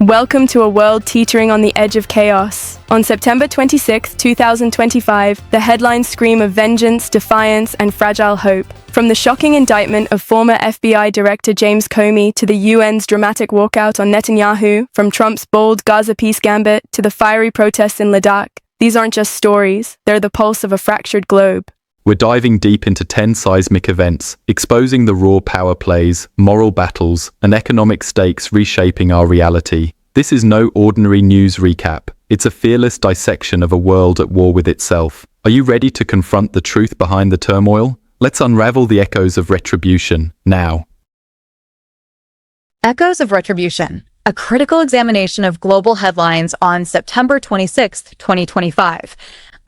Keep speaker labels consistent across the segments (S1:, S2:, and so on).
S1: Welcome to a world teetering on the edge of chaos. On September 26, 2025, the headlines scream of vengeance, defiance, and fragile hope. From the shocking indictment of former FBI Director James Comey to the UN's dramatic walkout on Netanyahu, from Trump's bold Gaza peace gambit to the fiery protests in Rebuke, these aren't just stories, they're the pulse of a fractured globe.
S2: We're diving deep into 10 seismic events, exposing the raw power plays, moral battles, and economic stakes reshaping our reality. This is no ordinary news recap. It's a fearless dissection of a world at war with itself. Are you ready to confront the truth behind the turmoil? Let's unravel the echoes of retribution, now.
S3: Echoes of Retribution, a critical examination of global headlines on September 26, 2025.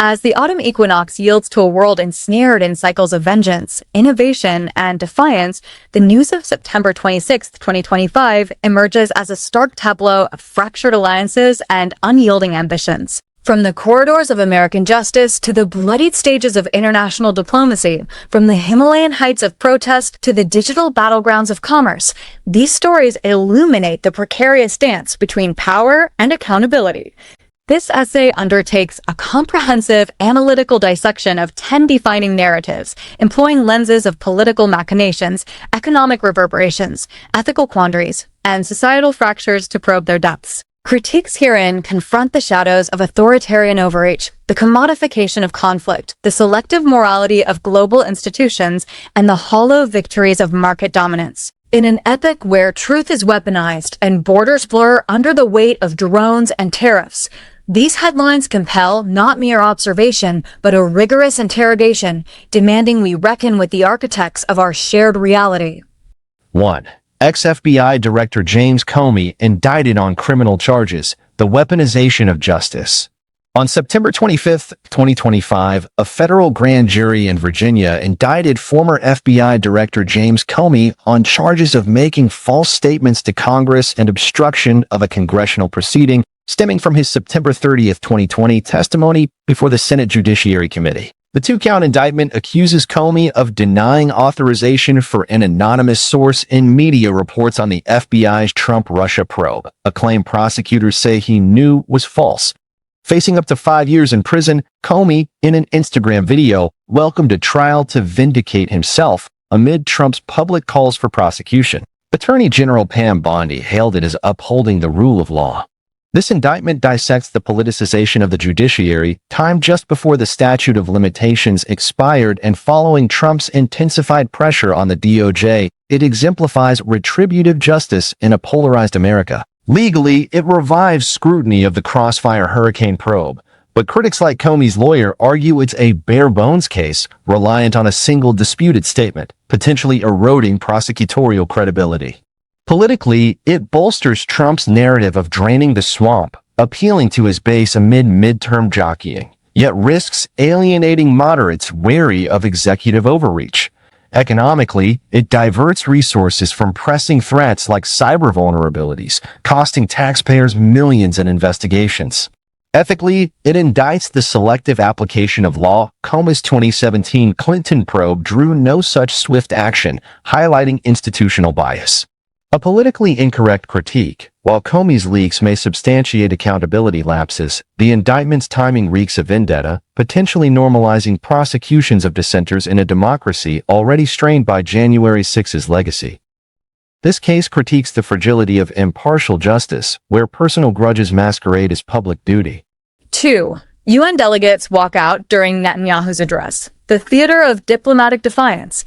S3: As the autumn equinox yields to a world ensnared in cycles of vengeance, innovation, and defiance, the news of September 26, 2025 emerges as a stark tableau of fractured alliances and unyielding ambitions. From the corridors of American justice to the bloodied stages of international diplomacy, from the Himalayan heights of protest to the digital battlegrounds of commerce, these stories illuminate the precarious dance between power and accountability. This essay undertakes a comprehensive analytical dissection of 10 defining narratives, employing lenses of political machinations, economic reverberations, ethical quandaries, and societal fractures to probe their depths. Critiques herein confront the shadows of authoritarian overreach, the commodification of conflict, the selective morality of global institutions, and the hollow victories of market dominance. In an epoch where truth is weaponized and borders blur under the weight of drones and tariffs, these headlines compel not mere observation, but a rigorous interrogation, demanding we reckon with the architects of our shared reality.
S4: 1. Ex-FBI Director James Comey indicted on criminal charges, the weaponization of justice. On September 25, 2025, a federal grand jury in Virginia indicted former FBI Director James Comey on charges of making false statements to Congress and obstruction of a congressional proceeding stemming from his September 30, 2020 testimony before the Senate Judiciary Committee. The two-count indictment accuses Comey of denying authorization for an anonymous source in media reports on the FBI's Trump-Russia probe, a claim prosecutors say he knew was false. Facing up to 5 years in prison, Comey, in an Instagram video, welcomed a trial to vindicate himself amid Trump's public calls for prosecution. Attorney General Pam Bondi hailed it as upholding the rule of law. This indictment dissects the politicization of the judiciary, timed just before the statute of limitations expired and following Trump's intensified pressure on the DOJ. It exemplifies retributive justice in a polarized America. Legally, it revives scrutiny of the Crossfire hurricane probe, but critics like Comey's lawyer argue it's a bare-bones case, reliant on a single disputed statement, potentially eroding prosecutorial credibility. Politically, it bolsters Trump's narrative of draining the swamp, appealing to his base amid midterm jockeying, yet risks alienating moderates wary of executive overreach. Economically, it diverts resources from pressing threats like cyber vulnerabilities, costing taxpayers millions in investigations. Ethically, it indicts the selective application of law. Comey's 2017 Clinton probe drew no such swift action, highlighting institutional bias. A politically incorrect critique. While Comey's leaks may substantiate accountability lapses, the indictment's timing reeks of vendetta, potentially normalizing prosecutions of dissenters in a democracy already strained by January 6's legacy. This case critiques the fragility of impartial justice, where personal grudges masquerade as public duty.
S3: 2. UN delegates walk out during Netanyahu's address, the theater of diplomatic defiance.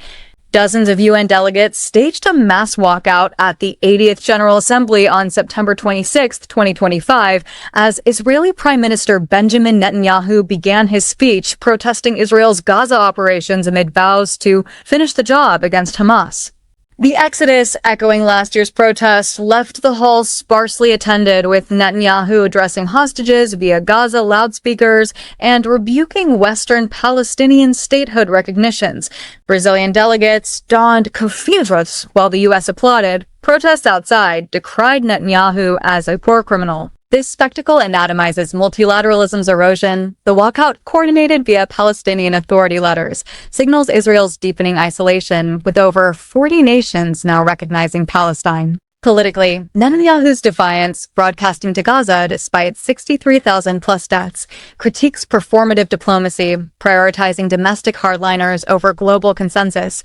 S3: Dozens of UN delegates staged a mass walkout at the 80th General Assembly on September 26, 2025, as Israeli Prime Minister Benjamin Netanyahu began his speech protesting Israel's Gaza operations amid vows to finish the job against Hamas. The exodus, echoing last year's protests, left the halls sparsely attended, with Netanyahu addressing hostages via Gaza loudspeakers and rebuking Western Palestinian statehood recognitions. Brazilian delegates donned keffiyehs while the U.S. applauded. Protests outside decried Netanyahu as a war criminal. This spectacle anatomizes multilateralism's erosion. The walkout, coordinated via Palestinian Authority letters, signals Israel's deepening isolation, with over 40 nations now recognizing Palestine. Politically, Netanyahu's defiance, broadcasting to Gaza despite 63,000 plus deaths, critiques performative diplomacy, prioritizing domestic hardliners over global consensus.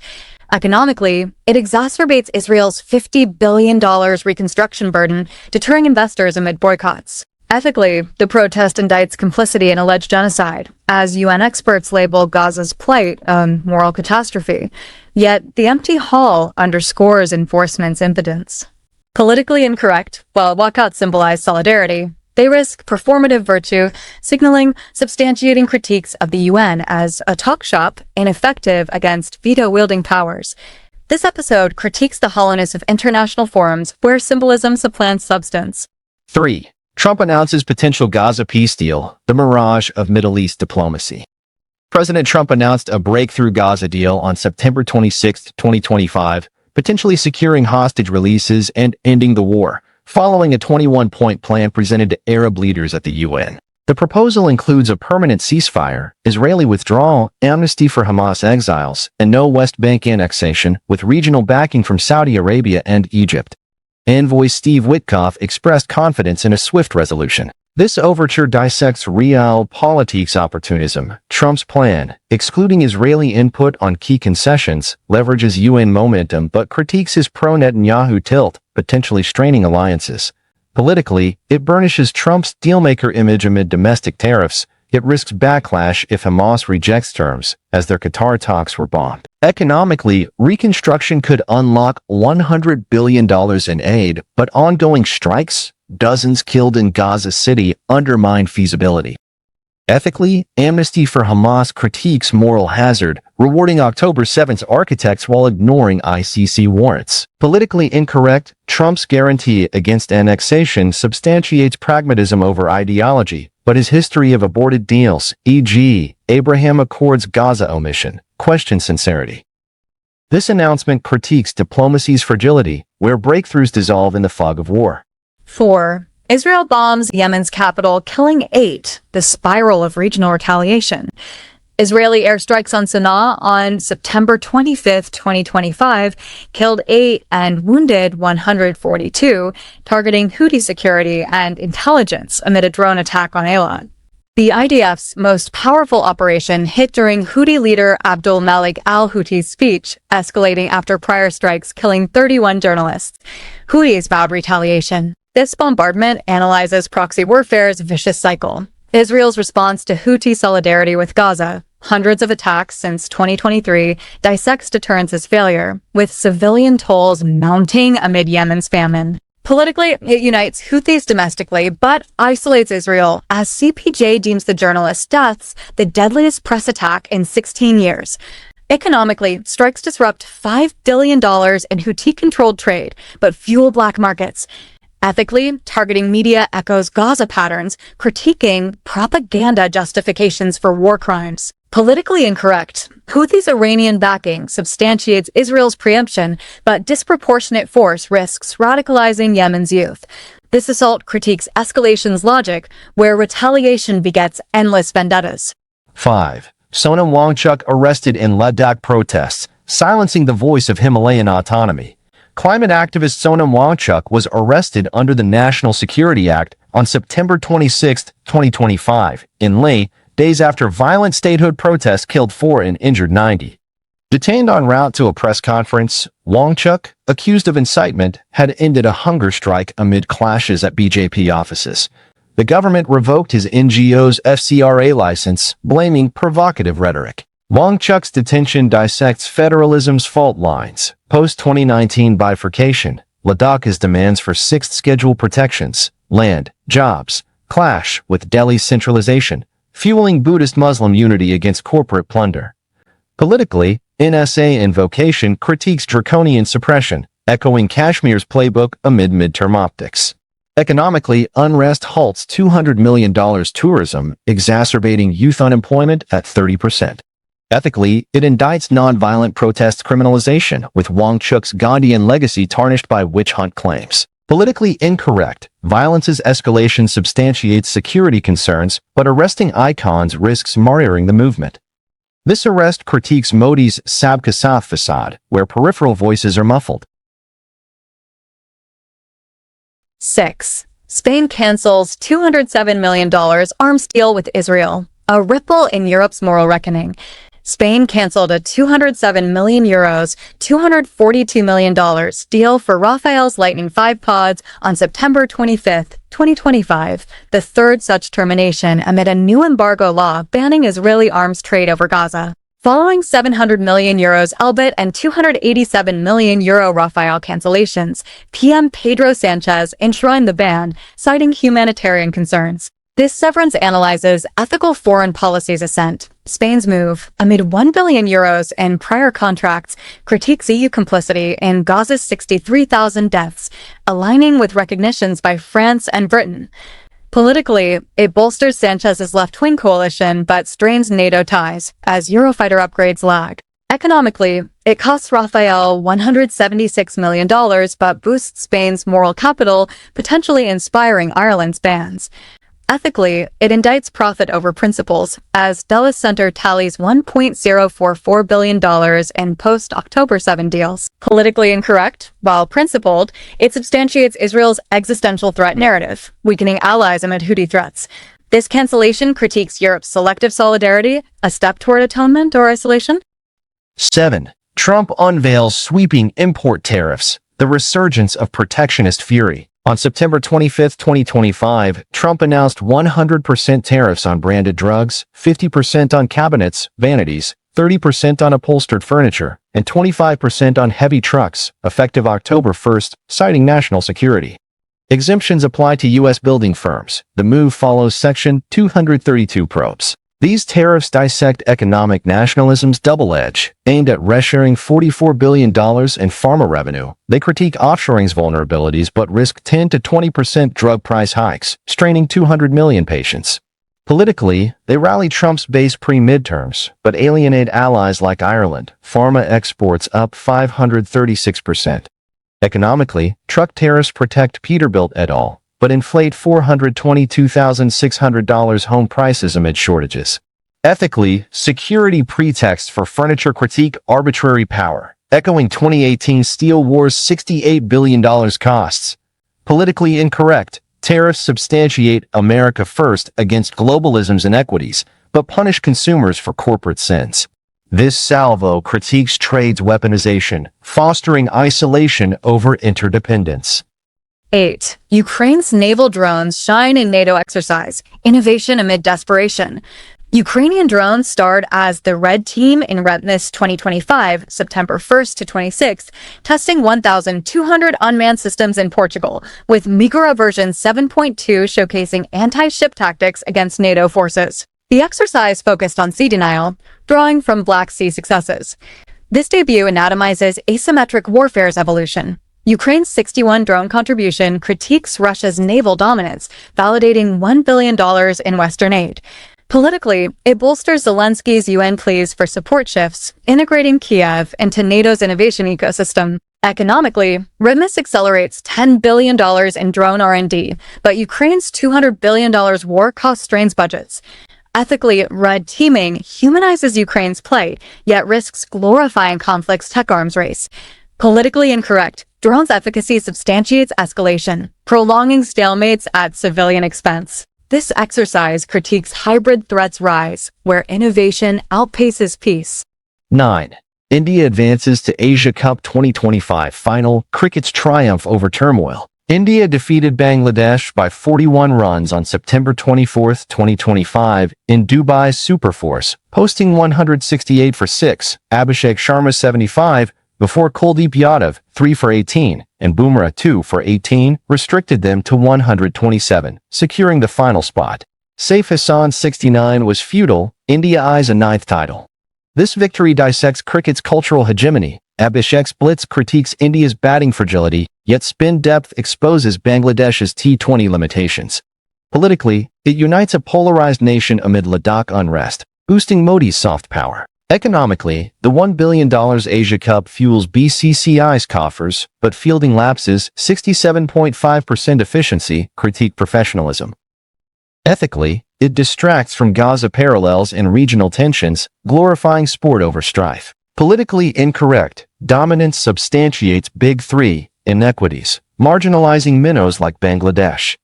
S3: Economically, it exacerbates Israel's $50 billion reconstruction burden, deterring investors amid boycotts. Ethically, the protest indicts complicity in alleged genocide, as UN experts label Gaza's plight a moral catastrophe. Yet, the empty hall underscores enforcement's impotence. Politically incorrect, while walkouts symbolize solidarity, they risk performative virtue, signaling substantiating critiques of the UN as a talk shop ineffective against veto-wielding powers. This episode critiques the hollowness of international forums where symbolism supplants substance.
S4: 3. Trump announces potential Gaza peace deal, the mirage of Middle East diplomacy. President Trump announced a breakthrough Gaza deal on September 26, 2025, potentially securing hostage releases and ending the war, following a 21-point plan presented to Arab leaders at the UN. The proposal includes a permanent ceasefire, Israeli withdrawal, amnesty for Hamas exiles, and no West Bank annexation, with regional backing from Saudi Arabia and Egypt. Envoy Steve Witkoff expressed confidence in a swift resolution. This overture dissects realpolitik opportunism. Trump's plan, excluding Israeli input on key concessions, leverages UN momentum but critiques his pro-Netanyahu tilt, potentially straining alliances. Politically, it burnishes Trump's dealmaker image amid domestic tariffs. It risks backlash if Hamas rejects terms, as their Qatar talks were bombed. Economically, reconstruction could unlock $100 billion in aid, but ongoing strikes, dozens killed in Gaza City, undermine feasibility. Ethically, amnesty for Hamas critiques moral hazard, rewarding October 7's architects while ignoring ICC warrants. Politically incorrect, Trump's guarantee against annexation substantiates pragmatism over ideology, but his history of aborted deals, e.g., Abraham Accords Gaza omission, questions sincerity. This announcement critiques diplomacy's fragility, where breakthroughs dissolve in the fog of war.
S3: 4. Israel bombs Yemen's capital, killing 8, the spiral of regional retaliation. Israeli airstrikes on Sana'a on September 25, 2025, killed 8 and wounded 142, targeting Houthi security and intelligence amid a drone attack on Eilat. The IDF's most powerful operation hit during Houthi leader Abdul Malik al-Houthi's speech, escalating after prior strikes, killing 31 journalists. Houthis vowed retaliation. This bombardment analyzes proxy warfare's vicious cycle. Israel's response to Houthi solidarity with Gaza, hundreds of attacks since 2023, dissects deterrence's failure, with civilian tolls mounting amid Yemen's famine. Politically, it unites Houthis domestically, but isolates Israel, as CPJ deems the journalist's deaths the deadliest press attack in 16 years. Economically, strikes disrupt $5 billion in Houthi-controlled trade, but fuel black markets. Ethically, targeting media echoes Gaza patterns, critiquing propaganda justifications for war crimes. Politically incorrect, Houthis' Iranian backing substantiates Israel's preemption, but disproportionate force risks radicalizing Yemen's youth. This assault critiques escalation's logic, where retaliation begets endless vendettas.
S4: 5. Sonam Wangchuk arrested in Ladakh protests, silencing the voice of Himalayan autonomy. Climate activist Sonam Wangchuk was arrested under the National Security Act on September 26, 2025, in Leh, days after violent statehood protests killed 4 and injured 90. Detained en route to a press conference, Wangchuk, accused of incitement, had ended a hunger strike amid clashes at BJP offices. The government revoked his NGO's FCRA license, blaming provocative rhetoric. Wangchuk's detention dissects federalism's fault lines. Post-2019 bifurcation, Ladak's demands for 6th schedule protections, land, jobs, clash with Delhi's centralization, fueling Buddhist-Muslim unity against corporate plunder. Politically, NSA invocation critiques draconian suppression, echoing Kashmir's playbook amid midterm optics. Economically, unrest halts $200 million tourism, exacerbating youth unemployment at 30%. Ethically, it indicts nonviolent protest criminalization, with Wangchuk's Gandhian legacy tarnished by witch hunt claims. Politically incorrect, violence's escalation substantiates security concerns, but arresting icons risks martyring the movement. This arrest critiques Modi's Sabka Sath facade, where peripheral voices are muffled.
S3: 6. Spain cancels $207 million arms deal with Israel, a ripple in Europe's moral reckoning. Spain canceled a €207 million, $242 million deal for Rafael's Lightning 5 pods on September 25, 2025, the third such termination amid a new embargo law banning Israeli arms trade over Gaza. Following €700 million Elbit and €287 million Rafael cancellations, PM Pedro Sanchez enshrined the ban, citing humanitarian concerns. This severance analyzes ethical foreign policy's ascent. Spain's move, amid €1 billion in prior contracts, critiques EU complicity in Gaza's 63,000 deaths, aligning with recognitions by France and Britain. Politically, it bolsters Sanchez's left-wing coalition but strains NATO ties, as Eurofighter upgrades lag. Economically, it costs Rafael $176 million but boosts Spain's moral capital, potentially inspiring Ireland's bans. Ethically, it indicts profit over principles, as Dulles Center tallies $1.044 billion in post-October 7 deals. Politically incorrect, while principled, it substantiates Israel's existential threat narrative, weakening allies amid Houthi threats. This cancellation critiques Europe's selective solidarity, a step toward atonement or isolation.
S4: 7. Trump unveils sweeping import tariffs, the resurgence of protectionist fury. On September 25, 2025, Trump announced 100% tariffs on branded drugs, 50% on cabinets, vanities, 30% on upholstered furniture, and 25% on heavy trucks, effective October 1st, citing national security. Exemptions apply to U.S. building firms. The move follows Section 232 probes. These tariffs dissect economic nationalism's double edge. Aimed at resharing $44 billion in pharma revenue, they critique offshoring's vulnerabilities but risk 10 to 20% drug price hikes, straining 200 million patients. Politically, they rally Trump's base pre-midterms, but alienate allies like Ireland. Pharma exports up 536%. Economically, truck tariffs protect Peterbilt et al., but inflate $422,600 home prices amid shortages. Ethically, security pretexts for furniture critique arbitrary power, echoing 2018 Steel War's $68 billion costs. Politically incorrect, tariffs substantiate America first against globalism's inequities, but punish consumers for corporate sins. This salvo critiques trade's weaponization, fostering isolation over interdependence.
S3: 8. Ukraine's naval drones shine in NATO exercise. Innovation amid desperation. Ukrainian drones starred as the Red Team in Redness 2025, September 1st to 26th, testing 1,200 unmanned systems in Portugal, with Migura version 7.2 showcasing anti-ship tactics against NATO forces. The exercise focused on sea denial, drawing from Black Sea successes. This debut anatomizes asymmetric warfare's evolution. Ukraine's 61 drone contribution critiques Russia's naval dominance, validating $1 billion in Western aid. Politically, it bolsters Zelensky's UN pleas for support shifts, integrating Kiev into NATO's innovation ecosystem. Economically, Redness accelerates $10 billion in drone R&D, but Ukraine's $200 billion war cost strains budgets. Ethically, red teaming humanizes Ukraine's plight, yet risks glorifying conflict's tech arms race. Politically incorrect, drones' efficacy substantiates escalation, prolonging stalemates at civilian expense. This exercise critiques hybrid threats' rise, where innovation outpaces peace.
S4: 9. India advances to Asia Cup 2025 final, cricket's triumph over turmoil. India defeated Bangladesh by 41 runs on September 24, 2025, in Dubai's Superforce, posting 168 for 6, Abhishek Sharma 75, before Kuldeep Yadav, 3 for 18, and Bumrah 2 for 18, restricted them to 127, securing the final spot. Saif Hassan's 69 was futile. India eyes a 9th title. This victory dissects cricket's cultural hegemony. Abhishek's blitz critiques India's batting fragility, yet spin depth exposes Bangladesh's T20 limitations. Politically, it unites a polarized nation amid Ladakh unrest, boosting Modi's soft power. Economically, the $1 billion Asia Cup fuels BCCI's coffers, but fielding lapses, 67.5% efficiency, critique professionalism. Ethically, it distracts from Gaza parallels and regional tensions, glorifying sport over strife. Politically incorrect, dominance substantiates Big Three, inequities, marginalizing minnows like Bangladesh.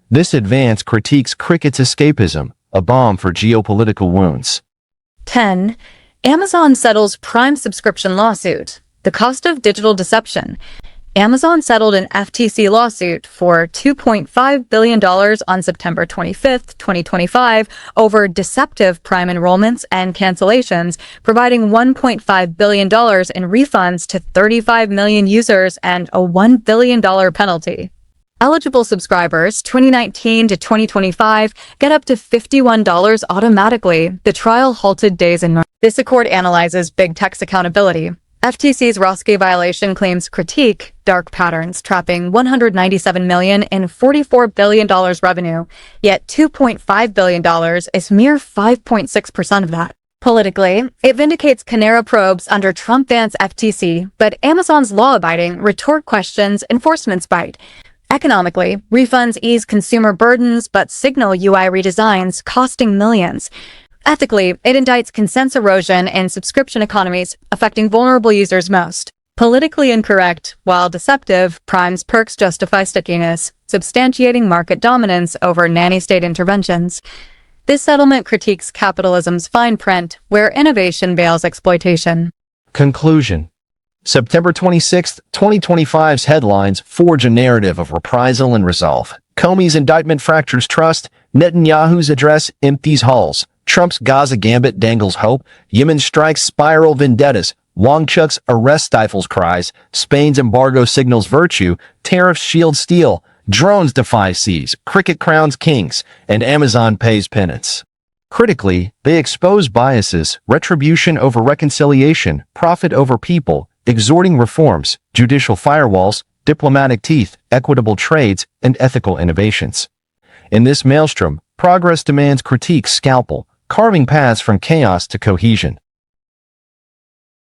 S4: This advance critiques cricket's escapism, a balm for geopolitical wounds.
S3: 10. Amazon settles Prime subscription lawsuit. The cost of digital deception. Amazon settled an FTC lawsuit for $2.5 billion on September 25, 2025, over deceptive Prime enrollments and cancellations, providing $1.5 billion in refunds to 35 million users and a $1 billion penalty. Eligible subscribers 2019 to 2025 get up to $51 automatically. The trial halted days in. This accord analyzes big tech's accountability. FTC's Roski violation claims critique dark patterns, trapping $197 million in $44 billion revenue, yet $2.5 billion is mere 5.6% of that. Politically, it vindicates Canara probes under Trump bans FTC, but Amazon's law-abiding retort questions enforcement's bite. Economically, refunds ease consumer burdens, but signal UI redesigns, costing millions. Ethically, it indicts consent erosion in subscription economies, affecting vulnerable users most. Politically incorrect, while deceptive, Prime's perks justify stickiness, substantiating market dominance over nanny-state interventions. This settlement critiques capitalism's fine print, where innovation veils exploitation.
S4: Conclusion. September 26, 2025's headlines forge a narrative of reprisal and resolve. Comey's indictment fractures trust, Netanyahu's address empties halls, Trump's Gaza Gambit dangles hope, Yemen strikes spiral vendettas, Wang Chuk's arrest stifles cries, Spain's embargo signals virtue, tariffs shield steel, drones defy seas, cricket crowns kings, and Amazon pays penance. Critically, they expose biases, retribution over reconciliation, profit over people, exhorting reforms, judicial firewalls, diplomatic teeth, equitable trades, and ethical innovations. In this maelstrom, progress demands critique scalpel, carving paths from chaos to cohesion.